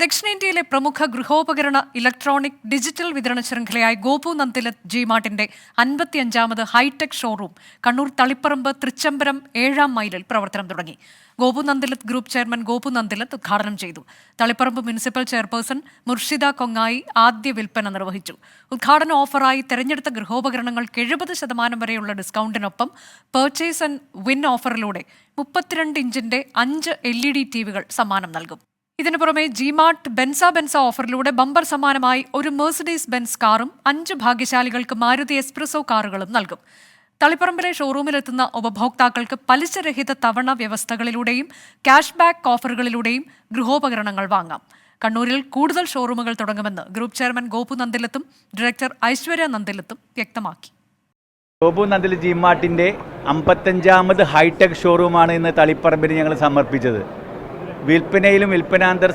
ദക്ഷിണേന്ത്യയിലെ പ്രമുഖ ഗൃഹോപകരണ electronic digital വിതരണ ശൃംഖലയായ ഗോപു നന്ദിലത്ത് ജിമാർട്ടിന്റെ 55ാമത് ഹൈടെക് ഷോറൂം കണ്ണൂർ തളിപ്പറമ്പ് തൃച്ചംബരം 7-ാം മൈലിൽ പ്രവർത്തനം തുടങ്ങി. ഗോപു നന്ദിലത്ത് ഗ്രൂപ്പ് ചെയർമാൻ ഗോപു നന്ദിലത്ത് ഉദ്ഘാടനം ചെയ്തു. തളിപ്പറമ്പ് മുനിസിപ്പൽ ചെയർപേഴ്സൺ മുർഷിദ കൊങ്ങായി ആദ്യ വിൽപ്പന നിർവഹിച്ചു. ഉദ്ഘാടന ഓഫറായി തെരഞ്ഞെടുത്ത ഗൃഹോപകരണങ്ങൾക്ക് 70% വരെയുള്ള ഡിസ്കൗണ്ടിനൊപ്പം പർച്ചേസ് ആൻഡ് വിൻ ഓഫറിലൂടെ 32 ഇഞ്ചിന്റെ 5 LED ടിവികൾ സമ്മാനം നൽകും. ഇതിനു പുറമെ ജിമാർട്ട് ബെൻസ ഓഫറിലൂടെ ബമ്പർ സമ്മാനമായി ഒരു മെഴ്സിഡീസ് ബെൻസ് കാറും 5 ഭാഗ്യശാലികൾക്ക് മാരുതി എസ്പ്രസോ കാറുകളും നൽകും. തളിപ്പറമ്പിലെ ഷോറൂമിലെത്തുന്ന ഉപഭോക്താക്കൾക്ക് പലിശരഹിത തവണ വ്യവസ്ഥകളിലൂടെയും ക്യാഷ് ബാക്ക് ഓഫറുകളിലൂടെയും ഗൃഹോപകരണങ്ങൾ വാങ്ങാം. കണ്ണൂരിൽ കൂടുതൽ ഷോറൂമുകൾ തുടങ്ങുമെന്ന് ഗ്രൂപ്പ് ചെയർമാൻ ഗോപു നന്ദിലത്തും ഡയറക്ടർ ഐശ്വര്യ നന്ദിലത്തും വ്യക്തമാക്കി. ഗോപു നന്ദിലത്ത് ജിമാർട്ടിൻ്റെ 55ാമത് ഹൈടെക് ഷോറൂമാണ് ഇന്ന് തളിപ്പറമ്പിന് ഞങ്ങൾ സമർപ്പിച്ചത്. വിൽപ്പനയിലും വിൽപ്പനാന്തര